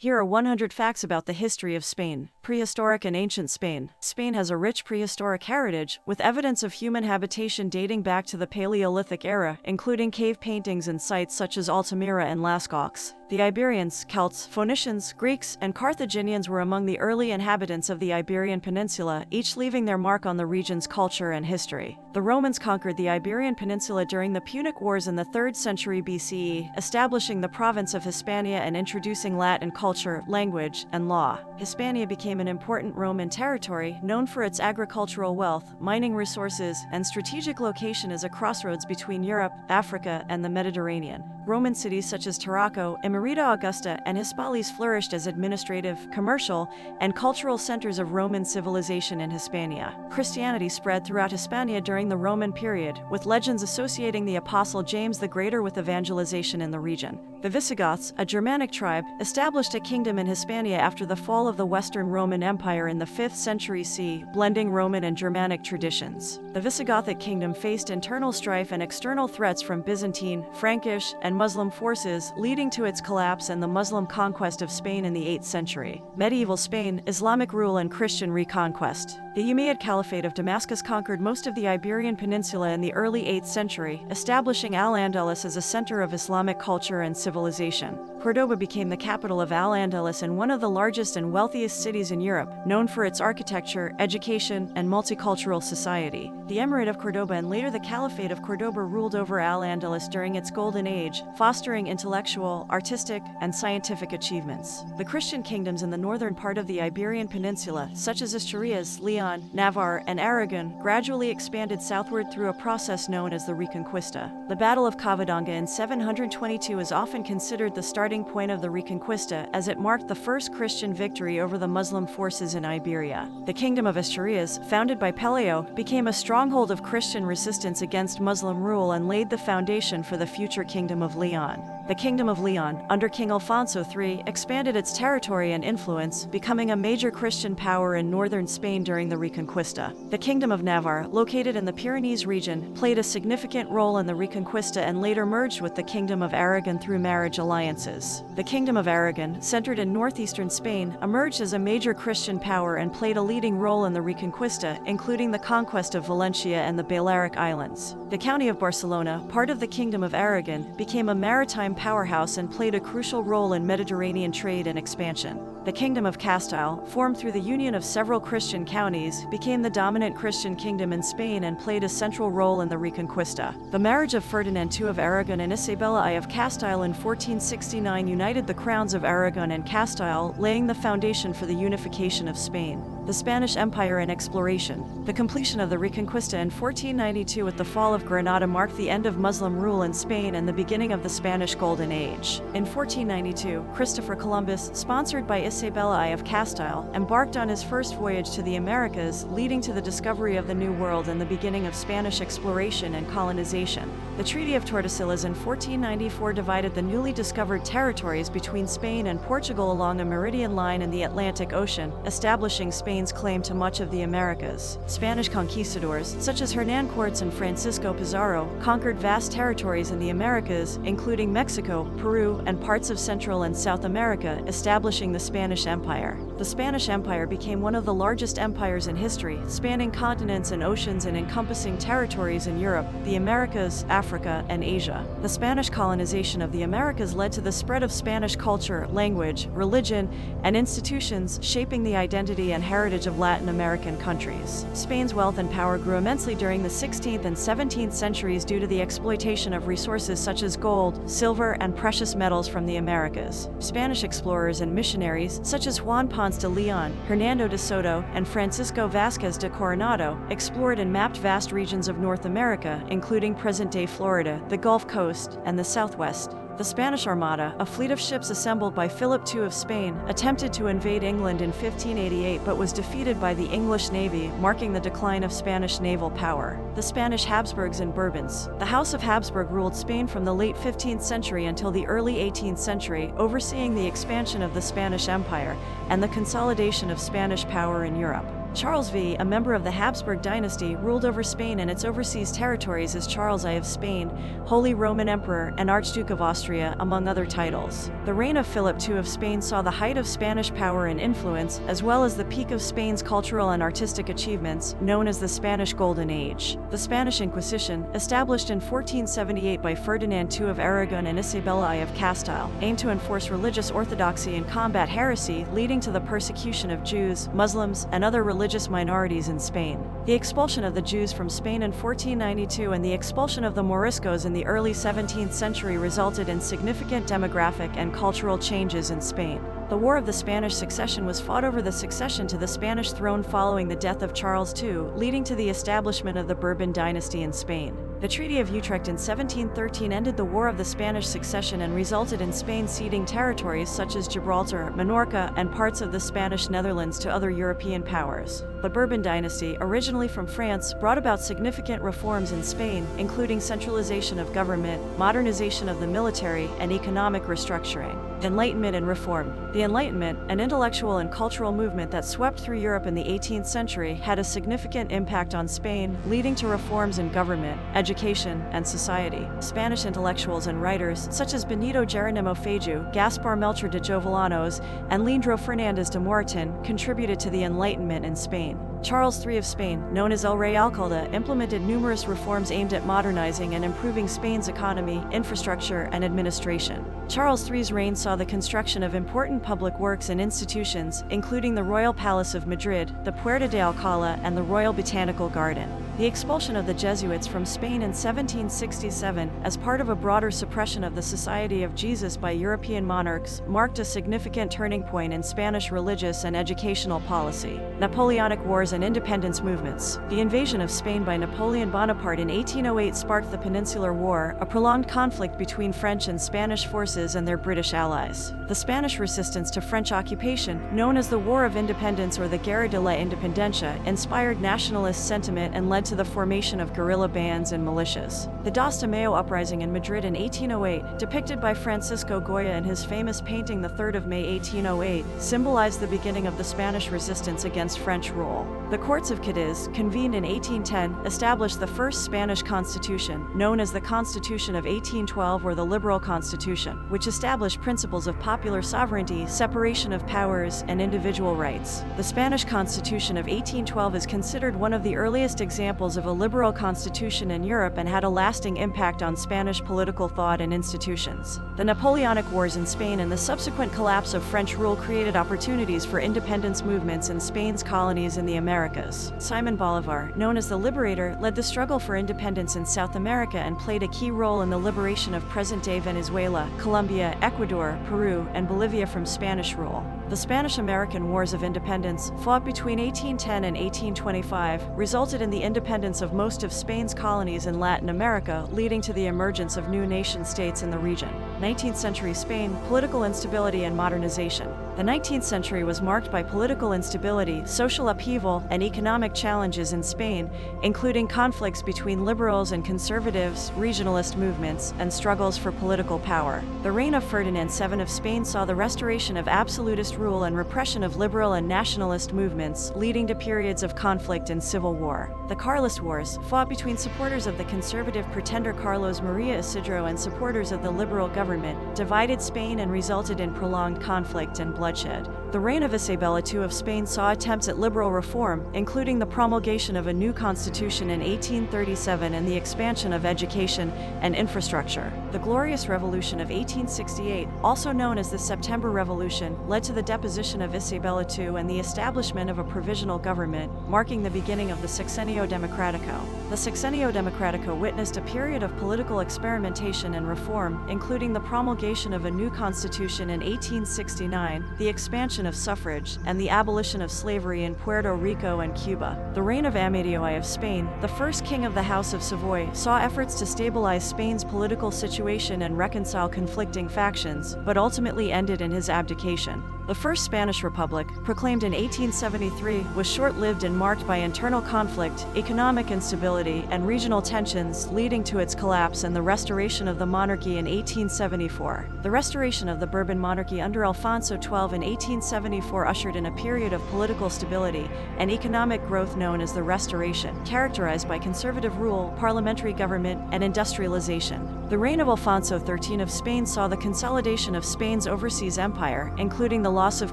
Here are 100 facts about the history of Spain. Prehistoric and ancient Spain. Spain has a rich prehistoric heritage, with evidence of human habitation dating back to the Paleolithic era, including cave paintings and sites such as Altamira and Lascaux. The Iberians, Celts, Phoenicians, Greeks, and Carthaginians were among the early inhabitants of the Iberian Peninsula, each leaving their mark on the region's culture and history. The Romans conquered the Iberian Peninsula during the Punic Wars in the 3rd century BCE, establishing the province of Hispania and introducing Latin culture, language, and law. Hispania became an important Roman territory, known for its agricultural wealth, mining resources, and strategic location as a crossroads between Europe, Africa, and the Mediterranean. Roman cities such as Tarraco, Emerita Augusta, and Hispalis flourished as administrative, commercial, and cultural centers of Roman civilization in Hispania. Christianity spread throughout Hispania during the Roman period, with legends associating the Apostle James the Greater with evangelization in the region. The Visigoths, a Germanic tribe, established a kingdom in Hispania after the fall of the Western Roman Empire in the 5th century CE, blending Roman and Germanic traditions. The Visigothic kingdom faced internal strife and external threats from Byzantine, Frankish, and Muslim forces, leading to its collapse and the Muslim conquest of Spain in the 8th century. Medieval Spain, Islamic rule and Christian reconquest. The Umayyad Caliphate of Damascus conquered most of the Iberian Peninsula in the early 8th century, establishing Al-Andalus as a center of Islamic culture and civilization. Cordoba became the capital of Al-Andalus and one of the largest and wealthiest cities in Europe, known for its architecture, education, and multicultural society. The Emirate of Cordoba and later the Caliphate of Cordoba ruled over Al-Andalus during its golden age, fostering intellectual, artistic, and scientific achievements. The Christian kingdoms in the northern part of the Iberian Peninsula, such as Asturias, Leon, Navarre, and Aragon, gradually expanded southward through a process known as the Reconquista. The Battle of Covadonga in 722 is often considered the starting point of the Reconquista, as it marked the first Christian victory over the Muslim forces in Iberia. The Kingdom of Asturias, founded by Peleo, became a stronghold of Christian resistance against Muslim rule and laid the foundation for the future Kingdom of Leon. The Kingdom of Leon, under King Alfonso III, expanded its territory and influence, becoming a major Christian power in northern Spain during the Reconquista. The Kingdom of Navarre, located in the Pyrenees region, played a significant role in the Reconquista and later merged with the Kingdom of Aragon through marriage alliances. The Kingdom of Aragon, centered in northeastern Spain, emerged as a major Christian power and played a leading role in the Reconquista, including the conquest of Valencia and the Balearic Islands. The County of Barcelona, part of the Kingdom of Aragon, became a maritime powerhouse and played a crucial role in Mediterranean trade and expansion. The Kingdom of Castile, formed through the union of several Christian counties, became the dominant Christian kingdom in Spain and played a central role in the Reconquista. The marriage of Ferdinand II of Aragon and Isabella I of Castile in 1469 united the crowns of Aragon and Castile, laying the foundation for the unification of Spain. The Spanish Empire and exploration. The completion of the Reconquista in 1492 with the fall of Granada marked the end of Muslim rule in Spain and the beginning of the Spanish Golden Age. In 1492, Christopher Columbus, sponsored by Isabella I of Castile, embarked on his first voyage to the Americas, leading to the discovery of the New World and the beginning of Spanish exploration and colonization. The Treaty of Tordesillas in 1494 divided the newly discovered territories between Spain and Portugal along a meridian line in the Atlantic Ocean, establishing Spain's claim to much of the Americas. Spanish conquistadors, such as Hernán Cortés and Francisco Pizarro, conquered vast territories in the Americas, including Mexico, Peru, and parts of Central and South America, establishing the Spanish Empire. The Spanish Empire became one of the largest empires in history, spanning continents and oceans and encompassing territories in Europe, the Americas, Africa, and Asia. The Spanish colonization of the Americas led to the spread of Spanish culture, language, religion, and institutions, shaping the identity and heritage of Latin American countries. Spain's wealth and power grew immensely during the 16th and 17th centuries due to the exploitation of resources such as gold, silver, and precious metals from the Americas. Spanish explorers and missionaries, such as Juan Ponce de Leon, Hernando de Soto, and Francisco Vázquez de Coronado, explored and mapped vast regions of North America, including present-day Florida, the Gulf Coast, and the Southwest. The Spanish Armada, a fleet of ships assembled by Philip II of Spain, attempted to invade England in 1588 but was defeated by the English Navy, marking the decline of Spanish naval power. The Spanish Habsburgs and Bourbons. The House of Habsburg ruled Spain from the late 15th century until the early 18th century, overseeing the expansion of the Spanish Empire and the consolidation of Spanish power in Europe. Charles V, a member of the Habsburg dynasty, ruled over Spain and its overseas territories as Charles I of Spain, Holy Roman Emperor, and Archduke of Austria, among other titles. The reign of Philip II of Spain saw the height of Spanish power and influence, as well as the peak of Spain's cultural and artistic achievements, known as the Spanish Golden Age. The Spanish Inquisition, established in 1478 by Ferdinand II of Aragon and Isabella I of Castile, aimed to enforce religious orthodoxy and combat heresy, leading to the persecution of Jews, Muslims, and other religious minorities in Spain. The expulsion of the Jews from Spain in 1492 and the expulsion of the Moriscos in the early 17th century resulted in significant demographic and cultural changes in Spain. The War of the Spanish Succession was fought over the succession to the Spanish throne following the death of Charles II, leading to the establishment of the Bourbon dynasty in Spain. The Treaty of Utrecht in 1713 ended the War of the Spanish Succession and resulted in Spain ceding territories such as Gibraltar, Minorca, and parts of the Spanish Netherlands to other European powers. The Bourbon dynasty, originally from France, brought about significant reforms in Spain, including centralization of government, modernization of the military, and economic restructuring. Enlightenment and Reform. The Enlightenment, an intellectual and cultural movement that swept through Europe in the 18th century, had a significant impact on Spain, leading to reforms in government, education, and society. Spanish intellectuals and writers, such as Benito Jerónimo Feijoo, Gaspar Melchor de Jovellanos, and Leandro Fernández de Moratín, contributed to the Enlightenment in Spain. Charles III of Spain, known as El Rey Alcalde, implemented numerous reforms aimed at modernizing and improving Spain's economy, infrastructure, and administration. Charles III's reign saw the construction of important public works and institutions, including the Royal Palace of Madrid, the Puerta de Alcalá, and the Royal Botanical Garden. The expulsion of the Jesuits from Spain in 1767, as part of a broader suppression of the Society of Jesus by European monarchs, marked a significant turning point in Spanish religious and educational policy. Napoleonic Wars and independence movements. The invasion of Spain by Napoleon Bonaparte in 1808 sparked the Peninsular War, a prolonged conflict between French and Spanish forces and their British allies. The Spanish resistance to French occupation, known as the War of Independence or the Guerra de la Independencia, inspired nationalist sentiment and led to the formation of guerrilla bands and militias. The Dos de Mayo uprising in Madrid in 1808, depicted by Francisco Goya in his famous painting The 3rd of May 1808, symbolized the beginning of the Spanish resistance against French rule. The Courts of Cadiz, convened in 1810, established the first Spanish constitution, known as the Constitution of 1812 or the Liberal Constitution, which established principles of popular sovereignty, separation of powers, and individual rights. The Spanish Constitution of 1812 is considered one of the earliest examples of a liberal constitution in Europe and had a lasting impact on Spanish political thought and institutions. The Napoleonic Wars in Spain and the subsequent collapse of French rule created opportunities for independence movements in Spain's colonies in the Americas. Simon Bolivar, known as the Liberator, led the struggle for independence in South America and played a key role in the liberation of present-day Venezuela, Colombia, Ecuador, Peru, and Bolivia from Spanish rule. The Spanish-American Wars of Independence, fought between 1810 and 1825, resulted in the independence of most of Spain's colonies in Latin America, leading to the emergence of new nation-states in the region. 19th century Spain, political instability and modernization. The 19th century was marked by political instability, social upheaval, and economic challenges in Spain, including conflicts between liberals and conservatives, regionalist movements, and struggles for political power. The reign of Ferdinand VII of Spain saw the restoration of absolutist rule and repression of liberal and nationalist movements, leading to periods of conflict and civil war. The Carlist Wars, fought between supporters of the conservative pretender Carlos Maria Isidro and supporters of the liberal government, divided Spain and resulted in prolonged conflict and bloodshed. The reign of Isabella II of Spain saw attempts at liberal reform, including the promulgation of a new constitution in 1837 and the expansion of education and infrastructure. The Glorious Revolution of 1868, also known as the September Revolution, led to the deposition of Isabella II and the establishment of a provisional government, marking the beginning of the Sexenio Democratico. The Sexenio Democratico witnessed a period of political experimentation and reform, including the promulgation of a new constitution in 1869, the expansion of suffrage, and the abolition of slavery in Puerto Rico and Cuba. The reign of Amadeo I of Spain, the first king of the House of Savoy, saw efforts to stabilize Spain's political situation and reconcile conflicting factions, but ultimately ended in his abdication. The First Spanish Republic, proclaimed in 1873, was short-lived and marked by internal conflict, economic instability, and regional tensions, leading to its collapse and the restoration of the monarchy in 1874. The restoration of the Bourbon monarchy under Alfonso XII in 1874 ushered in a period of political stability and economic growth known as the Restoration, characterized by conservative rule, parliamentary government, and industrialization. The reign of Alfonso XIII of Spain saw the consolidation of Spain's overseas empire, including the loss of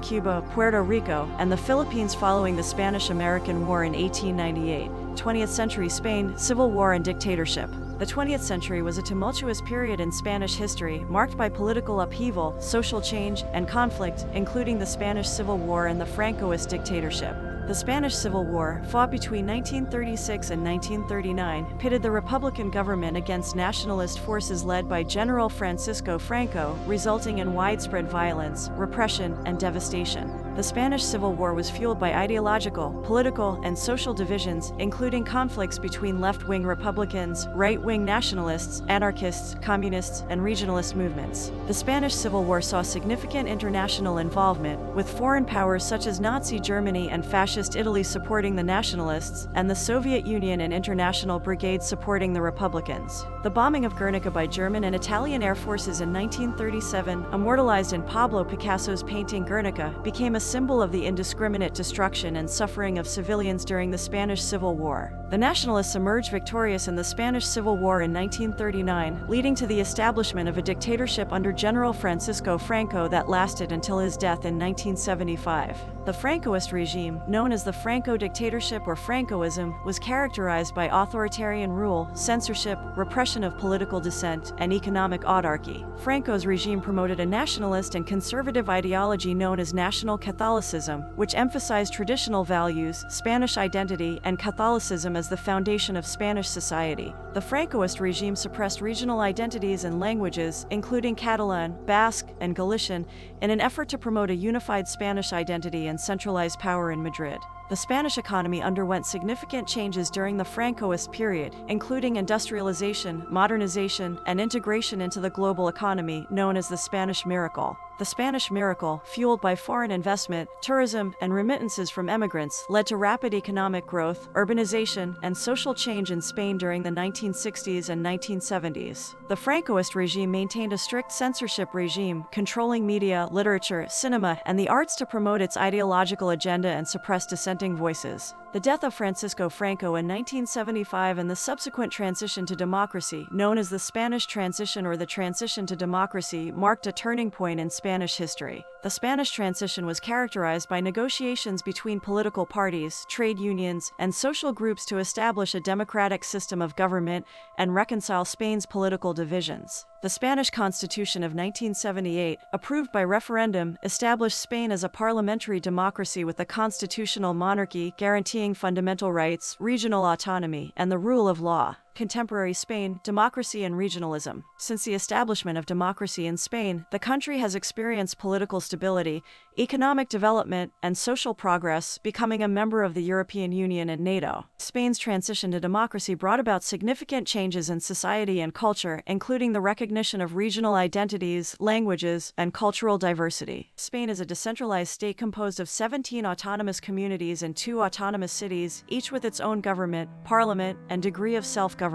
Cuba, Puerto Rico, and the Philippines following the Spanish-American War in 1898. 20th century Spain, civil war and dictatorship. The 20th century was a tumultuous period in Spanish history, marked by political upheaval, social change, and conflict, including the Spanish Civil War and the Francoist dictatorship. The Spanish Civil War, fought between 1936 and 1939, pitted the Republican government against nationalist forces led by General Francisco Franco, resulting in widespread violence, repression, and devastation. The Spanish Civil War was fueled by ideological, political, and social divisions, including conflicts between left-wing Republicans, right-wing nationalists, anarchists, communists, and regionalist movements. The Spanish Civil War saw significant international involvement, with foreign powers such as Nazi Germany and Fascist Italy supporting the nationalists, and the Soviet Union and international brigades supporting the Republicans. The bombing of Guernica by German and Italian air forces in 1937, immortalized in Pablo Picasso's painting Guernica, became a symbol of the indiscriminate destruction and suffering of civilians during the Spanish Civil War. The nationalists emerged victorious in the Spanish Civil War in 1939, leading to the establishment of a dictatorship under General Francisco Franco that lasted until his death in 1975. The Francoist regime, known as the Franco dictatorship or Francoism, was characterized by authoritarian rule, censorship, repression of political dissent, and economic autarky. Franco's regime promoted a nationalist and conservative ideology known as National Catholicism, which emphasized traditional values, Spanish identity, and Catholicism as the foundation of Spanish society. The Francoist regime suppressed regional identities and languages, including Catalan, Basque, and Galician, in an effort to promote a unified Spanish identity and centralized power in Madrid. The Spanish economy underwent significant changes during the Francoist period, including industrialization, modernization, and integration into the global economy, known as the Spanish Miracle. The Spanish Miracle, fueled by foreign investment, tourism, and remittances from immigrants, led to rapid economic growth, urbanization, and social change in Spain during the 1960s and 1970s. The Francoist regime maintained a strict censorship regime, controlling media, literature, cinema, and the arts to promote its ideological agenda and suppress dissenting voices. The death of Francisco Franco in 1975 and the subsequent transition to democracy, known as the Spanish Transition or the Transition to Democracy, marked a turning point in Spanish history. The Spanish transition was characterized by negotiations between political parties, trade unions, and social groups to establish a democratic system of government and reconcile Spain's political divisions. The Spanish Constitution of 1978, approved by referendum, established Spain as a parliamentary democracy with a constitutional monarchy guaranteeing fundamental rights, regional autonomy, and the rule of law. Contemporary Spain, democracy and regionalism. Since the establishment of democracy in Spain, the country has experienced political stability, economic development, and social progress, becoming a member of the European Union and NATO. Spain's transition to democracy brought about significant changes in society and culture, including the recognition of regional identities, languages, and cultural diversity. Spain is a decentralized state composed of 17 autonomous communities and 2 autonomous cities, each with its own government, parliament, and degree of self-government.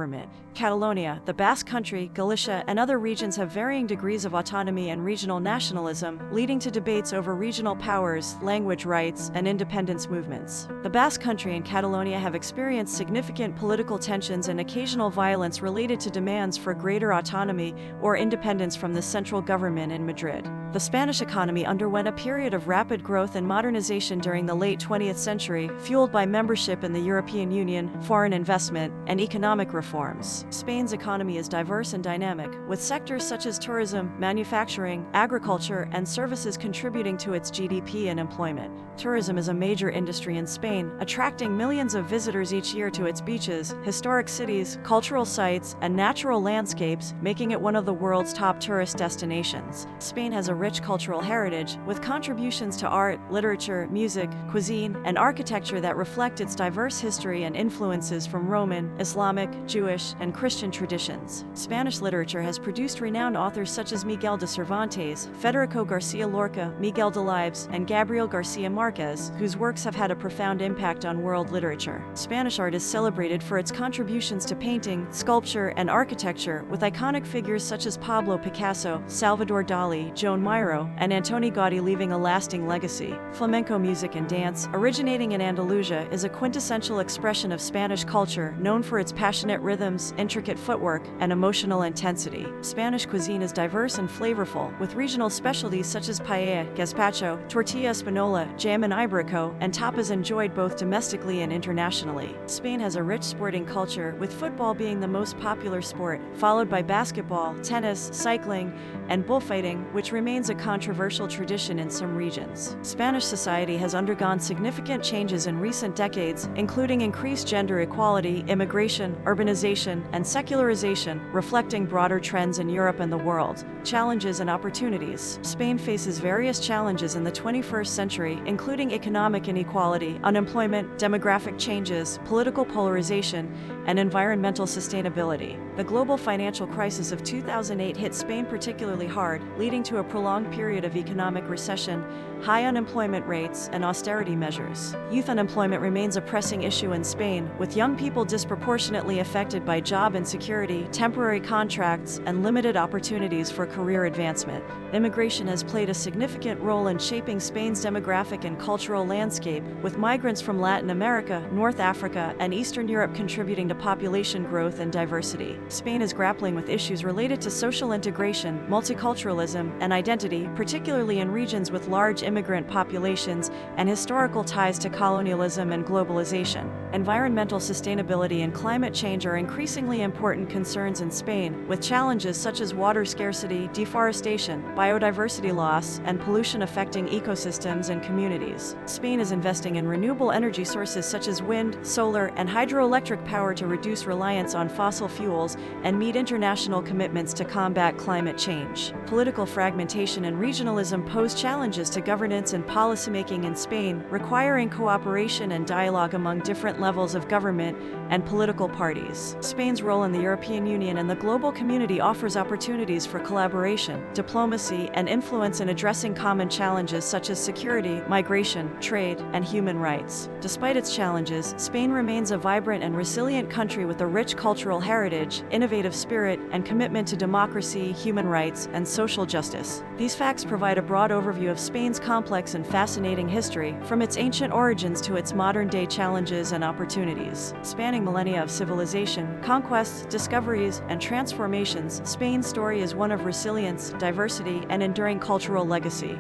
Catalonia, the Basque Country, Galicia, and other regions have varying degrees of autonomy and regional nationalism, leading to debates over regional powers, language rights, and independence movements. The Basque Country and Catalonia have experienced significant political tensions and occasional violence related to demands for greater autonomy or independence from the central government in Madrid. The Spanish economy underwent a period of rapid growth and modernization during the late 20th century, fueled by membership in the European Union, foreign investment, and economic reforms. Spain's economy is diverse and dynamic, with sectors such as tourism, manufacturing, agriculture, and services contributing to its GDP and employment. Tourism is a major industry in Spain, attracting millions of visitors each year to its beaches, historic cities, cultural sites, and natural landscapes, making it one of the world's top tourist destinations. Spain has a rich cultural heritage, with contributions to art, literature, music, cuisine, and architecture that reflect its diverse history and influences from Roman, Islamic, Jewish, and Christian traditions. Spanish literature has produced renowned authors such as Miguel de Cervantes, Federico Garcia Lorca, Miguel Delibes, and Gabriel Garcia Marquez, whose works have had a profound impact on world literature. Spanish art is celebrated for its contributions to painting, sculpture, and architecture, with iconic figures such as Pablo Picasso, Salvador Dali, Joan Miró, and Antoni Gaudí leaving a lasting legacy. Flamenco music and dance, originating in Andalusia, is a quintessential expression of Spanish culture, known for its passionate rhythms, intricate footwork, and emotional intensity. Spanish cuisine is diverse and flavorful, with regional specialties such as paella, gazpacho, tortilla española, jam and iberico, and tapas enjoyed both domestically and internationally. Spain has a rich sporting culture, with football being the most popular sport, followed by basketball, tennis, cycling, and bullfighting, which remains a controversial tradition in some regions. Spanish society has undergone significant changes in recent decades, including increased gender equality, immigration, urbanization, and secularization, reflecting broader trends in Europe and the world. Challenges and opportunities. Spain faces various challenges in the 21st century, including economic inequality, unemployment, demographic changes, political polarization, and environmental sustainability. The global financial crisis of 2008 hit Spain particularly hard, leading to a prolonged period of economic recession, high unemployment rates, and austerity measures. Youth unemployment remains a pressing issue in Spain, with young people disproportionately affected by job insecurity, temporary contracts, and limited opportunities for career advancement. Immigration has played a significant role in shaping Spain's demographic and cultural landscape, with migrants from Latin America, North Africa, and Eastern Europe contributing to population growth and diversity. Spain is grappling with issues related to social integration, multiculturalism, and identity, particularly in regions with large immigrant populations and historical ties to colonialism and globalization. Environmental sustainability and climate change are increasingly important concerns in Spain, with challenges such as water scarcity, deforestation, biodiversity loss, and pollution affecting ecosystems and communities. Spain is investing in renewable energy sources such as wind, solar, and hydroelectric power to reduce reliance on fossil fuels and meet international commitments to combat climate change. Political fragmentation and regionalism pose challenges to governance and policymaking in Spain, requiring cooperation and dialogue among different levels of government and political parties. Spain's role in the European Union and the global community offers opportunities for collaboration, diplomacy, and influence in addressing common challenges such as security, migration, trade, and human rights. Despite its challenges, Spain remains a vibrant and resilient country with a rich cultural heritage, innovative spirit, and commitment to democracy, human rights, and social justice. These facts provide a broad overview of Spain's complex and fascinating history, from its ancient origins to its modern-day challenges and opportunities. Spanning millennia of civilization, conquests, discoveries, and transformations, Spain's story is one of resilience, diversity, and enduring cultural legacy.